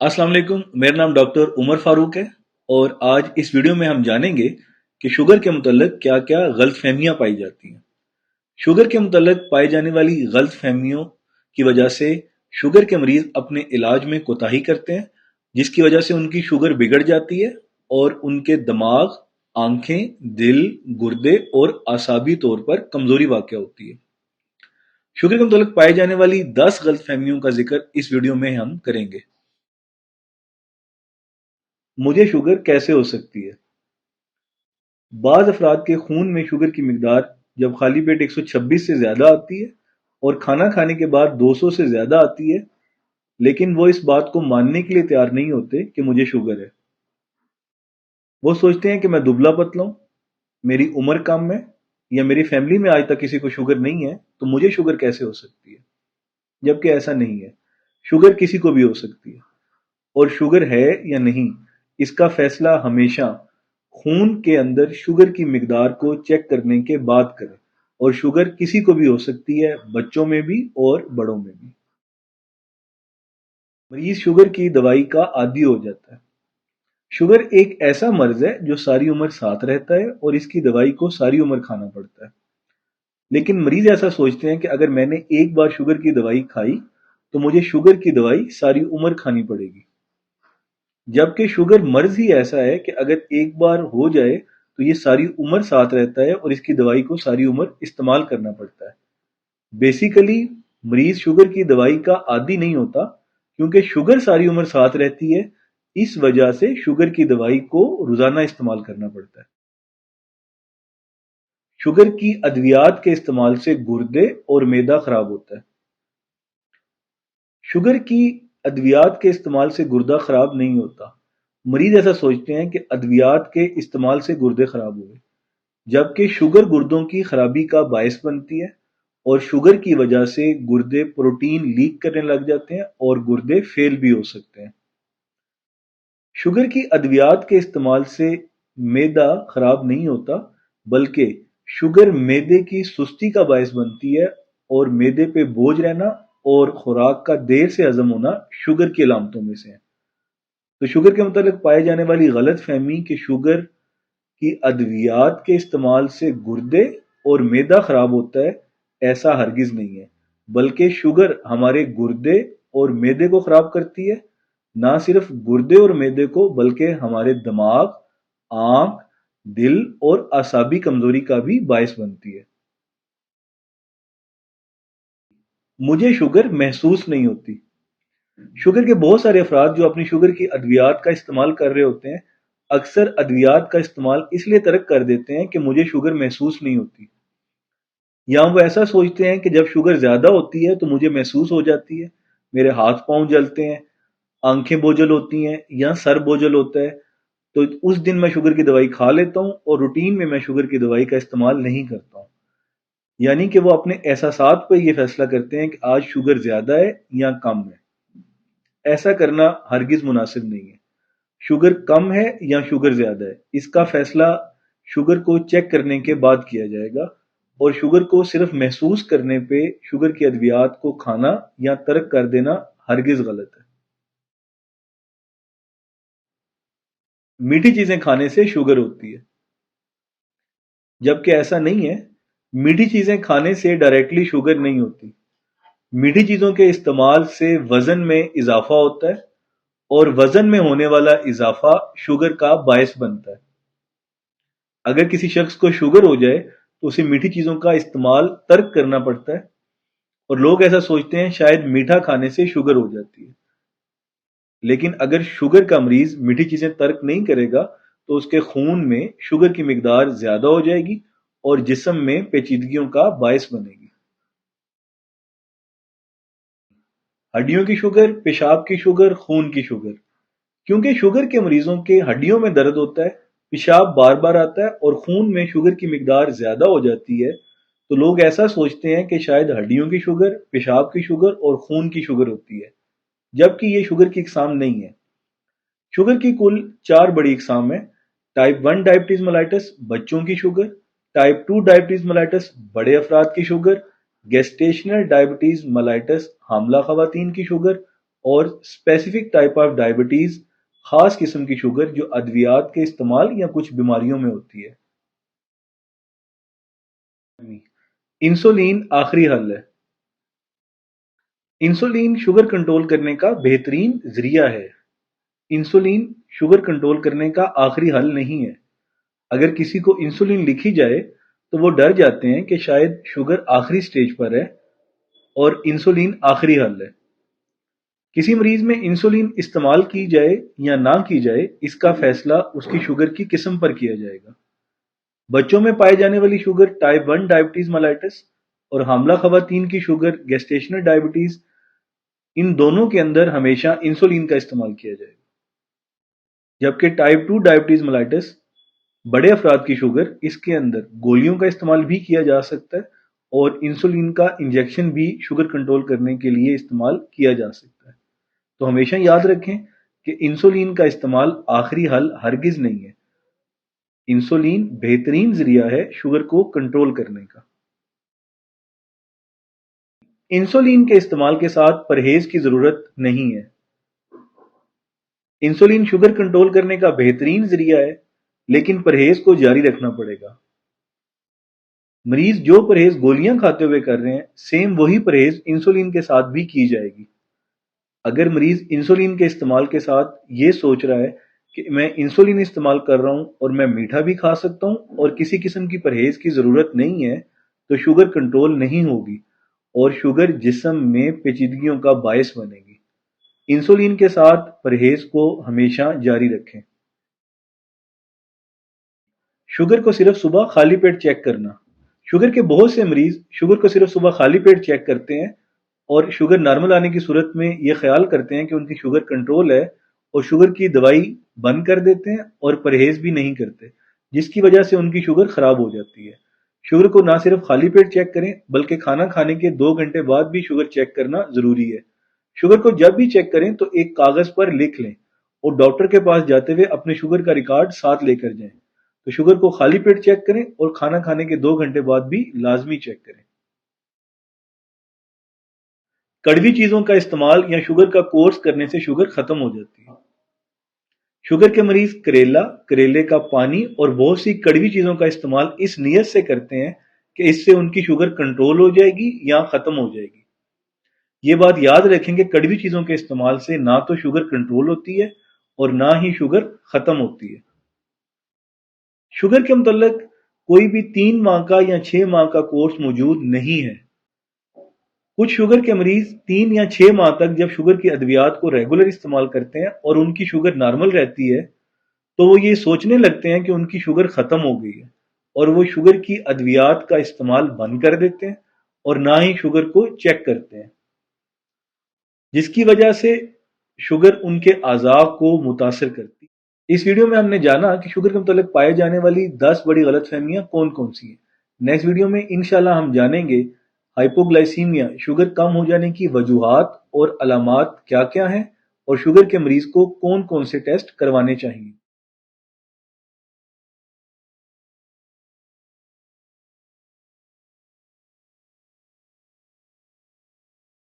अस्सलाम वालेकुम। मेरा नाम डॉक्टर उमर फारूक है और आज इस वीडियो में हम जानेंगे कि शुगर के मुतल्लिक क्या क्या गलत फहमियाँ पाई जाती हैं। शुगर के मुतल्लिक पाई जाने वाली गलत फहमियों की वजह से शुगर के मरीज अपने इलाज में कोताही करते हैं, जिसकी वजह से उनकी शुगर बिगड़ जाती है और उनके दिमाग, आंखें, दिल, गुर्दे और आसाबी तौर पर कमजोरी वाक़ होती है। शुगर के मुतल्लिक पाई जाने वाली 10 गलत फहमियों का जिक्र इस वीडियो में हम करेंगे। मुझे शुगर कैसे हो सकती है? बाज़ अफराद के खून में शुगर की मिकदार जब खाली पेट 126 से ज़्यादा आती है और खाना खाने के बाद 200 से ज़्यादा आती है, लेकिन वो इस बात को मानने के लिए तैयार नहीं होते कि मुझे शुगर है। वो सोचते हैं कि मैं दुबला पतला हूँ, मेरी उम्र कम है या मेरी फैमिली में आज तक किसी को शुगर नहीं है, तो मुझे शुगर कैसे हो सकती है? जबकि ऐसा नहीं है। शुगर किसी को भी हो सकती है और शुगर है या नहीं, इसका फैसला हमेशा खून के अंदर शुगर की मिकदार को चेक करने के बाद करें। और शुगर किसी को भी हो सकती है, बच्चों में भी और बड़ों में भी। मरीज शुगर की दवाई का आदी हो जाता है। शुगर एक ऐसा मर्ज है जो सारी उम्र साथ रहता है और इसकी दवाई को सारी उम्र खाना पड़ता है। लेकिन मरीज ऐसा सोचते हैं कि अगर मैंने एक बार शुगर की दवाई खाई तो मुझे शुगर की दवाई सारी उम्र खानी पड़ेगी। जबकि शुगर मर्ज ही ऐसा है कि अगर एक बार हो जाए तो ये सारी उम्र साथ रहता है और इसकी दवाई को सारी उम्र इस्तेमाल करना पड़ता है। बेसिकली मरीज शुगर की दवाई का आदी नहीं होता, क्योंकि शुगर सारी उम्र साथ रहती है। इस वजह से शुगर की दवाई को रोजाना इस्तेमाल करना पड़ता है। शुगर की अद्वियात के इस्तेमाल से गुर्दे और मैदा खराब होता है। शुगर की अद्वियात के इस्तेमाल से गुर्दा खराब नहीं होता। मरीज ऐसा सोचते हैं कि अद्वियात के इस्तेमाल से गुर्दे खराब हुए, जबकि शुगर गुर्दों की खराबी का बायस बनती है और शुगर की वजह से गुर्दे प्रोटीन लीक करने लग जाते हैं और गुर्दे फेल भी हो सकते हैं। शुगर की अद्वियात के इस्तेमाल से मैदा खराब नहीं होता, बल्कि शुगर मैदे की सुस्ती का बायस बनती है और मैदे पे बोझ रहना और खुराक का देर से हजम होना शुगर की अलामतों में से है। तो शुगर के मुतालिक पाए जाने वाली गलत फहमी कि शुगर की अद्वियात के इस्तेमाल से गुर्दे और मैदा खराब होता है, ऐसा हरगिज नहीं है। बल्कि शुगर हमारे गुर्दे और मैदे को खराब करती है। ना सिर्फ गुर्दे और मैदे को, बल्कि हमारे दिमाग, आंख, दिल और आसाबी कमजोरी का भी बायस बनती है। मुझे शुगर महसूस नहीं होती। शुगर के बहुत सारे अफराद जो अपनी शुगर की अद्वियात का इस्तेमाल कर रहे होते हैं, अक्सर अद्वियात का इस्तेमाल इसलिए तर्क कर देते हैं कि मुझे शुगर महसूस नहीं होती। या वो ऐसा सोचते हैं कि जब शुगर ज्यादा होती है तो मुझे महसूस हो जाती है, मेरे हाथ पांव जलते हैं, आंखें बोझल होती हैं या सर बोझल होता है, तो उस दिन मैं शुगर की दवाई खा लेता हूं और रूटीन में मैं शुगर की दवाई का इस्तेमाल नहीं करता हूं। यानी कि वो अपने एहसासात पर यह फैसला करते हैं कि आज शुगर ज्यादा है या कम है। ऐसा करना हरगिज मुनासिब नहीं है। शुगर कम है या शुगर ज्यादा है, इसका फैसला शुगर को चेक करने के बाद किया जाएगा और शुगर को सिर्फ महसूस करने पे शुगर की अद्वियात को खाना या तर्क कर देना हरगिज गलत है। मीठी चीजें खाने से शुगर होती है, जबकि ऐसा नहीं है। मीठी चीजें खाने से डायरेक्टली शुगर नहीं होती। मीठी चीजों के इस्तेमाल से वजन में इजाफा होता है और वजन में होने वाला इजाफा शुगर का बायस बनता है। अगर किसी शख्स को शुगर हो जाए तो उसे मीठी चीजों का इस्तेमाल तर्क करना पड़ता है और लोग ऐसा सोचते हैं शायद मीठा खाने से शुगर हो जाती है। लेकिन अगर शुगर का मरीज मीठी चीजें तर्क नहीं करेगा तो उसके खून में शुगर की मिकदार ज्यादा हो जाएगी और जिस्म में पेचीदगियों का बायस बनेगी। हड्डियों की शुगर, पेशाब की शुगर, खून की शुगर। क्योंकि शुगर के मरीजों के हड्डियों में दर्द होता है, पेशाब बार बार आता है और खून में शुगर की मिकदार ज्यादा हो जाती है, तो लोग ऐसा सोचते हैं कि शायद हड्डियों की शुगर, पेशाब की शुगर और खून की शुगर होती है, जबकि ये शुगर की इकसाम नहीं है। शुगर की कुल 4 बड़ी इकसाम है। टाइप 1 डायबिटीज मेलाइटस, बच्चों की शुगर। टाइप 2 डायबिटीज मेलाइटस, बड़े अफराद की शुगर। गेस्टेशनल डायबिटीज मेलाइटस, हामला खवातीन की शुगर। اور اسپیسیفک ٹائپ آف ڈائبٹیز، خاص قسم کی شوگر جو ادویات کے استعمال یا کچھ بیماریوں میں ہوتی ہے۔ انسولین آخری حل ہے۔ انسولین شوگر کنٹرول کرنے کا بہترین ذریعہ ہے۔ انسولین شوگر کنٹرول کرنے کا آخری حل نہیں ہے۔ اگر کسی کو انسولین لکھی جائے تو وہ ڈر جاتے ہیں کہ شاید شوگر آخری سٹیج پر ہے اور انسولین آخری حل ہے۔ کسی مریض میں انسولین استعمال کی جائے یا نہ کی جائے، اس کا فیصلہ اس کی شوگر کی قسم پر کیا جائے گا۔ بچوں میں پائے جانے والی شوگر ٹائپ 1 ڈائبٹیز ملائٹس اور حاملہ خواتین کی شوگر گیسٹیشنل ڈائبٹیز، ان دونوں کے اندر ہمیشہ انسولین کا استعمال کیا جائے گا۔ جبکہ ٹائپ 2 ڈائبٹیز ملائٹس، بڑے افراد کی شوگر، اس کے اندر گولیوں کا استعمال بھی کیا جا سکتا ہے اور انسولین کا انجیکشن بھی شوگر کنٹرول کرنے کے لیے استعمال کیا جا سکتا ہے۔ تو ہمیشہ یاد رکھیں کہ انسولین کا استعمال آخری حل ہرگز نہیں ہے۔ انسولین بہترین ذریعہ ہے شوگر کو کنٹرول کرنے کا۔ انسولین کے استعمال کے ساتھ پرہیز کی ضرورت نہیں ہے۔ انسولین شوگر کنٹرول کرنے کا بہترین ذریعہ ہے، لیکن پرہیز کو جاری رکھنا پڑے گا۔ مریض جو پرہیز گولیاں کھاتے ہوئے کر رہے ہیں، سیم وہی پرہیز انسولین کے ساتھ بھی کی جائے گی۔ اگر مریض انسولین کے استعمال کے ساتھ یہ سوچ رہا ہے کہ میں انسولین استعمال کر رہا ہوں اور میں میٹھا بھی کھا سکتا ہوں اور کسی قسم کی پرہیز کی ضرورت نہیں ہے، تو شوگر کنٹرول نہیں ہوگی اور شوگر جسم میں پیچیدگیوں کا باعث بنے گی۔ انسولین کے ساتھ پرہیز کو ہمیشہ جاری رکھیں۔ شوگر کو صرف صبح خالی پیٹ چیک کرنا۔ شوگر کے بہت سے مریض شوگر کو صرف صبح خالی پیٹ چیک کرتے ہیں اور شوگر نارمل آنے کی صورت میں یہ خیال کرتے ہیں کہ ان کی شوگر کنٹرول ہے اور شوگر کی دوائی بند کر دیتے ہیں اور پرہیز بھی نہیں کرتے، جس کی وجہ سے ان کی شوگر خراب ہو جاتی ہے۔ شوگر کو نہ صرف خالی پیٹ چیک کریں بلکہ کھانا کھانے کے 2 گھنٹے بعد بھی شوگر چیک کرنا ضروری ہے۔ شوگر کو جب بھی چیک کریں تو ایک کاغذ پر لکھ لیں اور ڈاکٹر کے پاس جاتے ہوئے اپنے شوگر کا ریکارڈ ساتھ لے کر جائیں۔ تو شوگر کو خالی پیٹ چیک کریں اور کھانا کھانے کے 2 گھنٹے بعد بھی لازمی چیک کریں۔ کڑوی چیزوں کا استعمال یا شوگر کا کورس کرنے سے شوگر ختم ہو جاتی ہے۔ شوگر کے مریض کریلا، کریلے کا پانی اور بہت سی کڑوی چیزوں کا استعمال اس نیت سے کرتے ہیں کہ اس سے ان کی شوگر کنٹرول ہو جائے گی یا ختم ہو جائے گی۔ یہ بات یاد رکھیں کہ کڑوی چیزوں کے استعمال سے نہ تو شوگر کنٹرول ہوتی ہے اور نہ ہی شوگر ختم ہوتی ہے۔ شوگر کے متعلق کوئی بھی 3 ماہ کا یا 6 ماہ کا کورس موجود نہیں ہے۔ کچھ شوگر کے مریض 3 یا 6 ماہ تک جب شوگر کی ادویات کو ریگولر استعمال کرتے ہیں اور ان کی شوگر نارمل رہتی ہے تو وہ یہ سوچنے لگتے ہیں کہ ان کی شوگر ختم ہو گئی ہے اور وہ شوگر کی ادویات کا استعمال بند کر دیتے ہیں اور نہ ہی شوگر کو چیک کرتے ہیں، جس کی وجہ سے شوگر ان کے اعضاء کو متاثر کرتی ہے۔ اس ویڈیو میں ہم نے جانا کہ شوگر کے متعلق پائے جانے والی 10 بڑی غلط فہمیاں کون کون سی ہیں۔ نیکسٹ ویڈیو میں انشاءاللہ ہم جانیں گے ہائپوگلائسیمیا، شوگر کم ہو جانے کی وجوہات اور علامات کیا کیا ہیں اور شوگر کے مریض کو کون کون سے ٹیسٹ کروانے چاہیے۔